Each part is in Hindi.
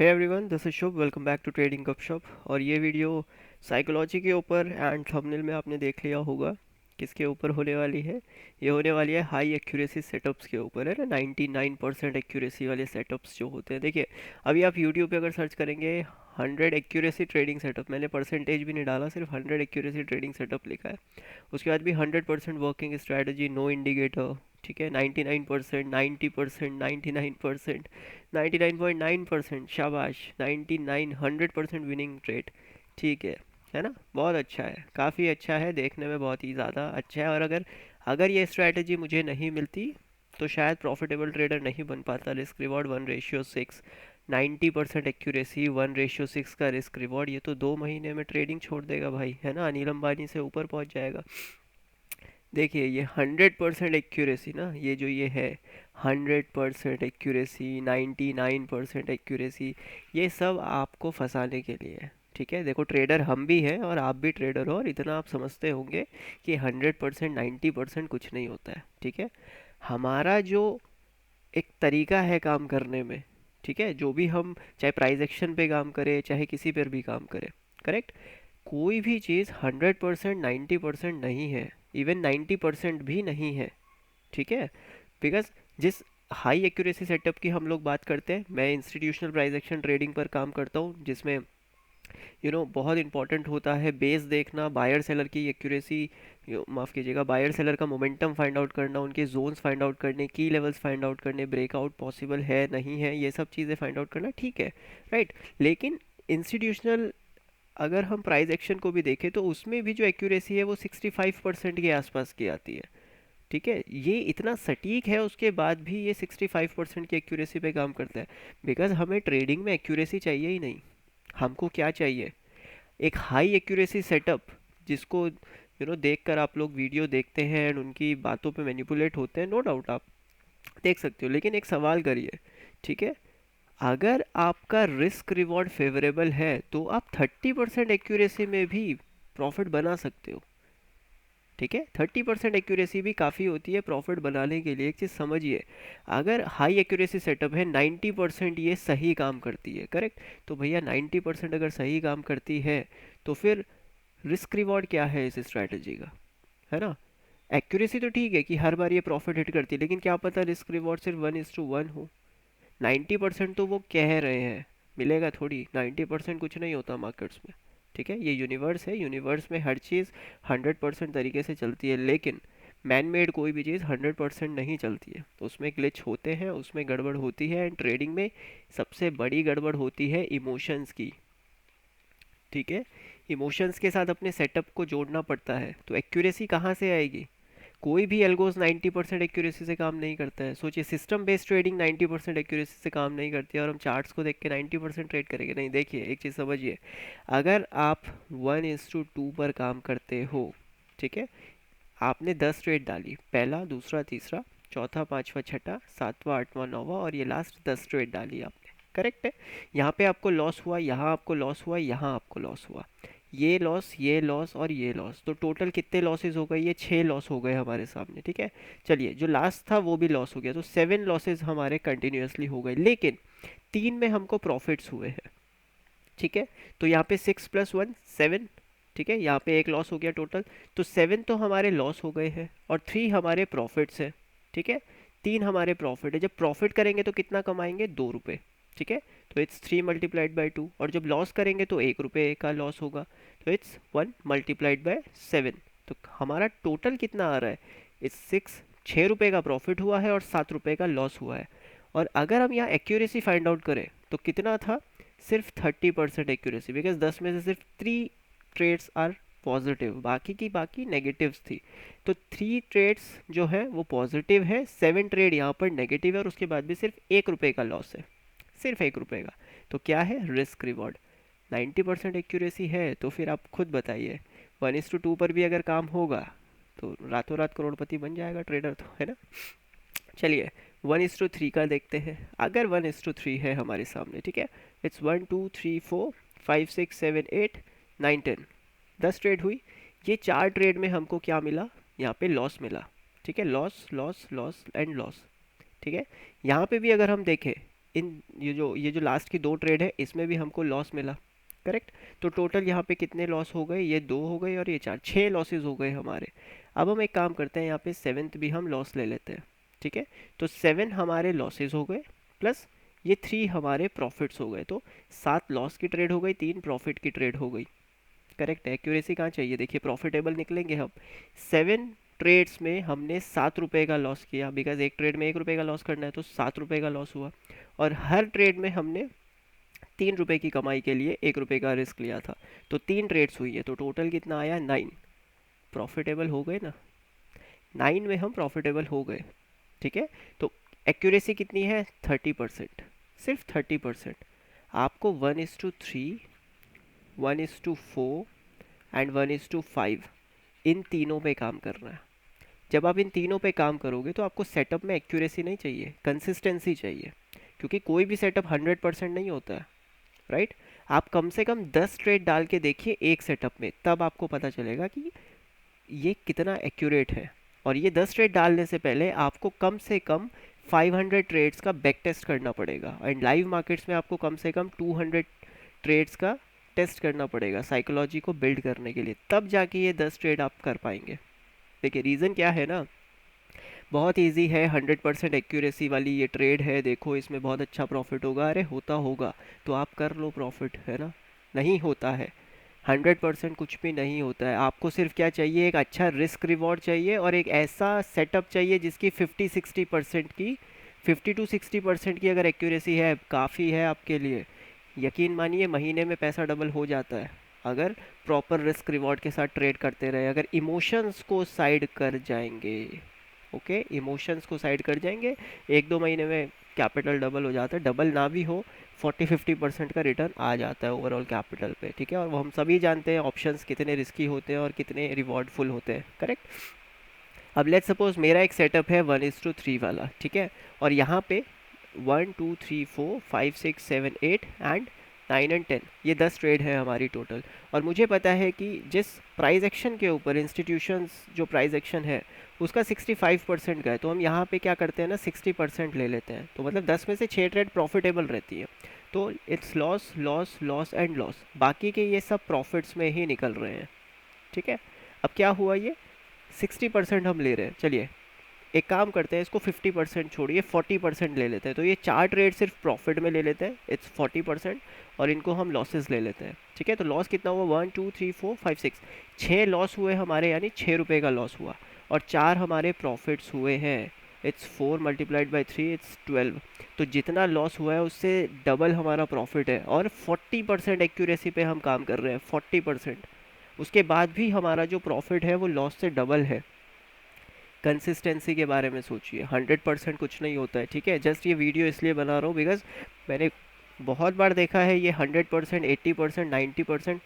Hey everyone, this is Shubh. Welcome back to trading Gupshup. और ये वीडियो साइकोलॉजी के ऊपर एंड थंबनेल में आपने देख लिया होगा किसके ऊपर होने वाली है। ये होने वाली है हाई एक्यूरेसी सेटअप्स के ऊपर, है ना। 99% एक्यूरेसी वाले सेटअप्स जो होते हैं, देखिए अभी आप यूट्यूब पे अगर सर्च करेंगे 100 एक्यूरेसी ट्रेडिंग सेटअप, मैंने परसेंटेज भी नहीं डाला, सिर्फ 100 एक्यूरेसी ट्रेडिंग सेटअप लिखा है। उसके बाद भी 100% वर्किंग स्ट्रैटेजी, नो इंडिकेटर, ठीक है। 99%, 90%, 99%, 99.9%, शाबाश, 99, 100% विनिंग रेट, ठीक है ना। बहुत अच्छा है, काफ़ी अच्छा है, देखने में बहुत ही ज़्यादा अच्छा है। और अगर अगर ये स्ट्रैटेजी मुझे नहीं मिलती तो शायद प्रॉफिटेबल ट्रेडर नहीं बन पाता। रिस्क रिवॉर्ड 1:6, 90% एक्यूरेसी, 1:6 का रिस्क रिवॉर्ड, ये तो 2 महीने में ट्रेडिंग छोड़ देगा भाई, है ना। अनिल अंबानी से ऊपर पहुंच जाएगा। देखिए ये 100% एक्यूरेसी ना, ये जो ये है 100% एक्यूरेसी, 99% एक्यूरेसी, ये सब आपको फंसाने के लिए है, ठीक है। देखो ट्रेडर हम भी हैं और आप भी ट्रेडर हो, और इतना आप समझते होंगे कि 100%, 90% कुछ नहीं होता है, ठीक है। हमारा जो एक तरीका है काम करने में, ठीक है, जो भी हम चाहे प्राइस एक्शन पे काम करें चाहे किसी पर भी काम करें, करेक्ट। कोई भी चीज़ 100%, 90% नहीं है, इवन 90% भी नहीं है, ठीक है। बिकॉज जिस हाई एक्यूरेसी सेटअप की हम लोग बात करते हैं, मैं इंस्टीट्यूशनल प्राइस एक्शन ट्रेडिंग पर काम करता हूँ, जिसमें बहुत इंपॉर्टेंट होता है बेस देखना, बायर सेलर की एक्यूरेसी, माफ़ कीजिएगा, बायर सेलर का मोमेंटम फाइंड आउट करना, उनके जोन्स फाइंड आउट करने, की लेवल्स फाइंड आउट करने, ब्रेकआउट पॉसिबल है नहीं है, ये सब चीज़ें फाइंड आउट करना, ठीक है, राइट। लेकिन इंस्टीट्यूशनल, अगर हम प्राइस एक्शन को भी देखें तो उसमें भी जो एक्यूरेसी है वो 65% के आसपास की आती है, ठीक है। ये इतना सटीक है, उसके बाद भी ये 65% की एक्यूरेसी पे काम करता है। बिकॉज हमें ट्रेडिंग में एक्यूरेसी चाहिए ही नहीं, हमको क्या चाहिए, एक हाई एक्यूरेसी सेटअप, जिसको देख कर आप लोग वीडियो देखते हैं एंड उनकी बातों पे मैनिपुलेट होते हैं, नो डाउट आप देख सकते हो। लेकिन एक सवाल करिए, ठीक है, अगर आपका रिस्क रिवॉर्ड फेवरेबल है तो आप 30% एक्यूरेसी में भी प्रॉफिट बना सकते हो, ठीक है। 30% एक्यूरेसी भी काफ़ी होती है प्रॉफिट बनाने के लिए। एक चीज़ समझिए, अगर हाई एक्यूरेसी सेटअप है, 90% ये सही काम करती है, करेक्ट। तो भैया 90% अगर सही काम करती है तो फिर रिस्क रिवॉर्ड क्या है इस स्ट्रैटेजी का, है ना। एक्यूरेसी तो ठीक है कि हर बार ये प्रॉफिट हिट करती है, लेकिन क्या पता रिस्क रिवॉर्ड सिर्फ 1:1 हो। 90% तो वो कह रहे हैं, मिलेगा थोड़ी, 90% कुछ नहीं होता मार्केट्स में, ठीक है। ये यूनिवर्स है, यूनिवर्स में हर चीज़ 100% तरीके से चलती है, लेकिन मैन मेड कोई भी चीज़ 100% नहीं चलती है, उसमें ग्लिच होते हैं, उसमें गड़बड़ होती है। एंड ट्रेडिंग में सबसे बड़ी गड़बड़ होती है इमोशंस की, ठीक है। इमोशंस के साथ अपने सेटअप को जोड़ना पड़ता है, तो एक्यूरेसी कहाँ से आएगी। कोई भी एल्गोस 90% एक्यूरेसी से काम नहीं करता है। सोचिए सिस्टम बेस्ड ट्रेडिंग 90% एक्यूरेसी से काम नहीं करती है, और हम चार्ट्स को देख के 90% ट्रेड करेंगे, नहीं। देखिए एक चीज़ समझिए, अगर आप 1:2 पर काम करते हो, ठीक है, आपने 10 ट्रेड डाली, पहला, दूसरा, तीसरा, चौथा, पांचवा, छठा, सातवां, आठवां, नौवां, और ये लास्ट 10 ट्रेड डाली आपने, करेक्ट है। यहाँ पे आपको लॉस हुआ, यहाँ आपको लॉस हुआ, यहाँ आपको लॉस हुआ, ये लॉस, ये लॉस और ये लॉस, तो टोटल कितने लॉसेस हो गए, ये 6 लॉस हो गए हमारे सामने, ठीक है। चलिए जो लास्ट था वो भी लॉस हो गया, तो 7 लॉसेस हमारे कंटिन्यूसली हो गए, लेकिन 3 में हमको प्रॉफिट्स हुए हैं, ठीक है। तो यहाँ पे 6 + 1 7, ठीक है, यहाँ पे एक लॉस हो गया टोटल, तो 7 तो हमारे लॉस हो गए हैं और 3 हमारे प्रॉफिट्स हैं, ठीक है। 3 हमारे प्रॉफिट है, जब प्रॉफिट करेंगे तो कितना कमाएंगे, 2 रुपये, ठीक है। तो इट्स 3 × 2, और जब लॉस करेंगे तो 1 रुपये का लॉस होगा, तो इट्स 1 × 7। तो हमारा टोटल कितना आ रहा है, इट्स 6 रुपये का प्रॉफिट हुआ है और 7 रुपये का लॉस हुआ है। और अगर हम यहाँ एक्यूरेसी फाइंड आउट करें तो कितना था, सिर्फ 30% एक्यूरेसी, बिकॉज 10 में से सिर्फ 3 ट्रेड्स आर पॉजिटिव, बाकी की बाकी नेगेटिव्स थी। तो 3 ट्रेड्स जो है वो पॉजिटिव है, 7 ट्रेड यहाँ पर नेगेटिव है, और उसके बाद भी सिर्फ 1 रुपये का लॉस है, सिर्फ 1 रुपये का। तो क्या है, रिस्क रिवॉर्ड। 90% एक्यूरेसी है तो फिर आप खुद बताइए, 1:2 पर भी अगर काम होगा तो रातों रात करोड़पति बन जाएगा ट्रेडर, तो है ना। चलिए 1:3 का देखते हैं। अगर 1:3 है हमारे सामने, ठीक है, इट्स 1 2 3 4 5 6 7 8 9 10, 10 ट्रेड हुई। ये 4 ट्रेड में हमको क्या मिला, यहाँ पे लॉस मिला, ठीक है, loss loss loss and loss, ठीक है। यहाँ पे भी अगर हम देखें ये जो लास्ट की 2 ट्रेड है इसमें भी हमको लॉस मिला, करेक्ट। तो टोटल यहाँ पे कितने लॉस हो गए, ये 2 हो गए और ये 4, 6 लॉसेस हो गए हमारे। अब हम एक काम करते हैं, यहाँ पे 7th भी हम लॉस ले लेते हैं, ठीक है। तो 7 हमारे लॉसेस हो गए प्लस ये 3 हमारे प्रॉफिट्स हो गए, तो 7 लॉस की ट्रेड हो गई, 3 प्रॉफिट की ट्रेड हो गई, करेक्ट है। एक्यूरेसी कहाँ चाहिए, देखिए प्रॉफिटेबल निकलेंगे हम। 7 ट्रेड्स में हमने 7 रुपये का लॉस किया, बिकॉज एक ट्रेड में 1 रुपये का लॉस करना है, तो 7 रुपये का लॉस हुआ। और हर ट्रेड में हमने 3 रुपये की कमाई के लिए 1 रुपये का रिस्क लिया था, तो 3 ट्रेड्स हुई है, तो टोटल कितना आया, 9। प्रॉफिटेबल हो गए ना, 9 में हम प्रॉफिटेबल हो गए, ठीक है। तो एक्यूरेसी कितनी है, 30%, सिर्फ 30%। आपको 1:3, 1:4 एंड 1:5 इन तीनों पे काम करना है। जब आप इन तीनों पे काम करोगे तो आपको सेटअप में एक्यूरेसी नहीं चाहिए, कंसिस्टेंसी चाहिए, क्योंकि कोई भी सेटअप 100% नहीं होता है, राइट। आप कम से कम 10 ट्रेड डाल के देखिए एक सेटअप में, तब आपको पता चलेगा कि ये कितना एक्यूरेट है। और ये 10 ट्रेड डालने से पहले आपको कम से कम 500 ट्रेड्स का बैक टेस्ट करना पड़ेगा, एंड लाइव मार्केट्स में आपको कम से कम 200 ट्रेड्स का टेस्ट करना पड़ेगा साइकोलॉजी को बिल्ड करने के लिए, तब जाके ये 10 ट्रेड आप कर पाएंगे। देखिए रीज़न क्या है ना, बहुत इजी है, 100% एक्यूरेसी वाली ये ट्रेड है, देखो इसमें बहुत अच्छा प्रॉफिट होगा, अरे होता होगा तो आप कर लो प्रॉफिट, है ना। नहीं होता है, 100% कुछ भी नहीं होता है। आपको सिर्फ क्या चाहिए, एक अच्छा रिस्क रिवॉर्ड चाहिए और एक ऐसा सेटअप चाहिए जिसकी 50-60% की, 50 to 60% की अगर एक्यूरेसी है, काफ़ी है आपके लिए। यकीन मानिए महीने में पैसा डबल हो जाता है अगर प्रॉपर रिस्क रिवॉर्ड के साथ ट्रेड करते रहे, अगर इमोशंस को साइड कर जाएंगे, ओके, इमोशंस को साइड कर जाएंगे, 1-2 महीने में कैपिटल डबल हो जाता है, डबल ना भी हो 40-50% का रिटर्न आ जाता है ओवरऑल कैपिटल पे, ठीक है। और वो हम सभी जानते हैं ऑप्शंस कितने रिस्की होते हैं और कितने रिवॉर्डफुल होते हैं, करेक्ट। अब लेट्स सपोज मेरा एक सेटअप है 1:3 वाला, ठीक है, और यहाँ पे 1 2 3 4 5 6 7 8 एंड 9 एंड 10, ये 10 ट्रेड है हमारी टोटल। और मुझे पता है कि जिस प्राइस एक्शन के ऊपर इंस्टीट्यूशंस जो प्राइस एक्शन है उसका 65% का है, तो हम यहाँ पे क्या करते हैं ना, 60% ले लेते हैं, तो मतलब 10 में से 6 ट्रेड प्रॉफिटेबल रहती है, तो it's loss loss loss and loss, बाकी के ये सब प्रॉफिट्स में ही निकल रहे हैं, ठीक है। अब क्या हुआ, ये 60% हम ले रहे हैं, चलिए एक काम करते हैं, इसको 50% छोड़िए 40% ले लेते हैं, तो ये 4 ट्रेड सिर्फ प्रॉफिट में ले लेते हैं, इट्स 40%, और इनको हम लॉसेस ले लेते हैं, ठीक है। तो लॉस कितना हुआ, 1 2 3 4 5 6, 6 लॉस हुए हमारे, यानी 6 रुपये का लॉस हुआ, और 4 हमारे प्रॉफिट्स हुए हैं, इट्स 4 मल्टीप्लाइड बाई 3, इट्स 12। तो जितना लॉस हुआ है उससे डबल हमारा प्रॉफिट है, और 40% एक्यूरेसी पे हम काम कर रहे हैं, 40%। उसके बाद भी हमारा जो प्रॉफिट है वो लॉस से डबल है। कंसिस्टेंसी के बारे में सोचिए, 100% कुछ नहीं होता है, ठीक है। जस्ट ये वीडियो इसलिए बना रहा हूँ बिकॉज मैंने बहुत बार देखा है ये 100%, 80%, 90%।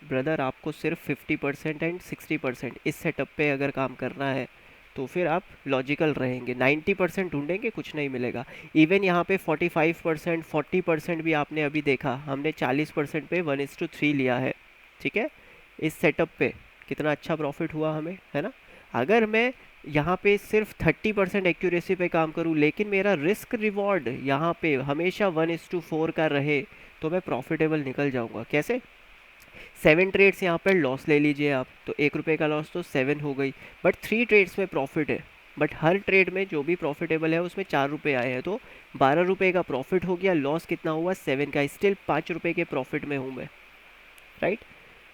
ब्रदर आपको सिर्फ 50% एंड 60% इस सेटअप पे अगर काम करना है तो फिर आप लॉजिकल रहेंगे, 90% ढूंढेंगे कुछ नहीं मिलेगा। इवन यहाँ पे 45%, 40% भी आपने अभी देखा, हमने 40% पे 1:3 लिया है, ठीक है। इस सेटअप पे कितना अच्छा प्रॉफिट हुआ हमें, है ना। अगर मैं यहाँ पे सिर्फ 30% एक्यूरेसी पे काम करूँ लेकिन मेरा रिस्क रिवॉर्ड यहाँ पे हमेशा 1:4 का रहे, तो मैं प्रॉफिटेबल निकल जाऊँगा। कैसे, 7 ट्रेड्स यहाँ पर लॉस ले लीजिए आप, तो 1 रुपये का लॉस तो 7 हो गई, बट 3 ट्रेड्स में प्रॉफिट है, बट हर ट्रेड में जो भी प्रॉफिटेबल है उसमें 4 रुपये आए हैं, तो 12 रुपये का प्रॉफिट हो गया, लॉस कितना हुआ 7 का, स्टिल 5 रुपये के प्रॉफिट में हूँ मैं, राइट।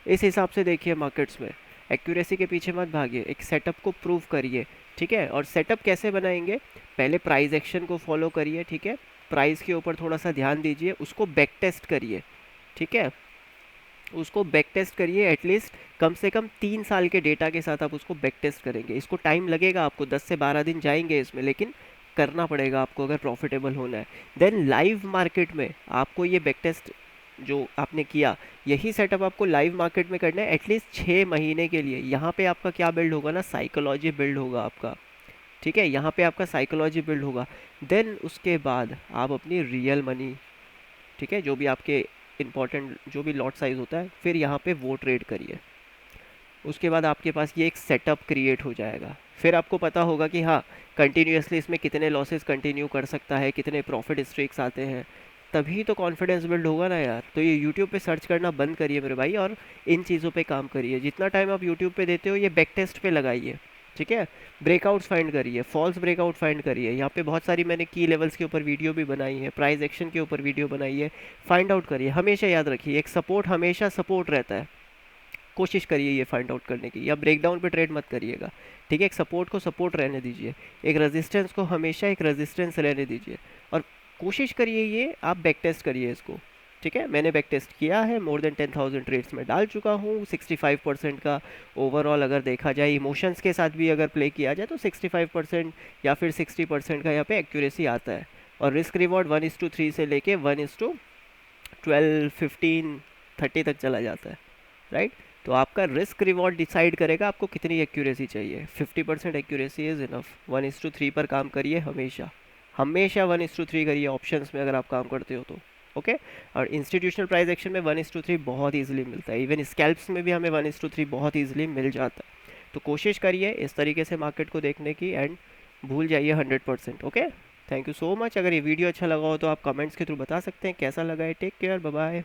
इस हिसाब से देखिए मार्केट्स में एक्यूरेसी के पीछे मत भागिए, एक सेटअप को प्रूव करिए, ठीक है। और सेटअप कैसे बनाएंगे, पहले प्राइस एक्शन को फॉलो करिए, ठीक है, प्राइस के ऊपर थोड़ा सा ध्यान दीजिए, उसको बैक टेस्ट करिए, ठीक है, उसको बैक टेस्ट करिए, एटलीस्ट कम से कम 3 साल के डेटा के साथ आप उसको बैक टेस्ट करेंगे। इसको टाइम लगेगा, आपको 10 से 12 दिन जाएंगे इसमें, लेकिन करना पड़ेगा आपको अगर प्रॉफिटेबल होना है। देन लाइव मार्केट में आपको ये बैक टेस्ट जो आपने किया, यही सेटअप आपको लाइव मार्केट में करना है एटलीस्ट 6 महीने के लिए। यहाँ पे आपका क्या बिल्ड होगा ना, साइकोलॉजी बिल्ड होगा आपका, ठीक है, यहाँ पे आपका साइकोलॉजी बिल्ड होगा। देन उसके बाद आप अपनी रियल मनी, ठीक है, जो भी आपके इंपॉर्टेंट जो भी लॉट साइज होता है, फिर यहाँ पे वो ट्रेड करिए। उसके बाद आपके पास ये एक सेटअप क्रिएट हो जाएगा, फिर आपको पता होगा कि हाँ कंटिन्यूसली इसमें कितने लॉसेस कंटिन्यू कर सकता है, कितने प्रॉफिट स्ट्रीक्स आते हैं, तभी तो कॉन्फिडेंस बिल्ड होगा ना यार। तो ये यूट्यूब पे सर्च करना बंद करिए मेरे भाई, और इन चीज़ों पे काम करिए। जितना टाइम आप यूट्यूब पे देते हो ये बैक टेस्ट पे लगाइए, ठीक है। ब्रेकआउट्स फाइंड करिए, फॉल्स ब्रेकआउट फाइंड करिए। यहाँ पे बहुत सारी मैंने की लेवल्स के ऊपर वीडियो भी बनाई है, प्राइस एक्शन के ऊपर वीडियो बनाई है। फाइंड आउट करिए, हमेशा याद रखिए एक सपोर्ट हमेशा सपोर्ट रहता है, कोशिश करिए ये फाइंड आउट करने की। या ब्रेकडाउन पे ट्रेड मत करिएगा, ठीक है। एक सपोर्ट को सपोर्ट रहने दीजिए, एक रेजिस्टेंस को हमेशा एक रेजिस्टेंस रहने दीजिए, और कोशिश करिए ये आप बैक टेस्ट करिए इसको, ठीक है। मैंने बैक टेस्ट किया है, मोर देन 10,000 ट्रेड्स में डाल चुका हूँ। 65% का ओवरऑल अगर देखा जाए इमोशंस के साथ भी अगर प्ले किया जाए तो 65% या फिर 60% का यहाँ पे एक्यूरेसी आता है। और रिस्क रिवॉर्ड 1:3 से लेके 1:12, 15, 30 तक चला जाता है, राइट। तो आपका रिस्क रिवॉर्ड डिसाइड करेगा आपको कितनी एक्यूरेसी चाहिए। 50% एक्यूरेसी इज़ इनफ। 1:3 पर काम करिए हमेशा, हमेशा 1:3 करिए ऑप्शंस में अगर आप काम करते हो तो, ओके। और इंस्टीट्यूशनल प्राइस एक्शन में 1:3 बहुत ईजिली मिलता है, इवन स्कैल्प्स में भी हमें 1:3 बहुत ईजिली मिल जाता है। तो कोशिश करिए इस तरीके से मार्केट को देखने की, एंड भूल जाइए 100%, okay. Thank you so much. अगर ये वीडियो अच्छा लगा हो तो आप कमेंट्स के थ्रू बता सकते हैं कैसा लगा है। Take care, bye bye.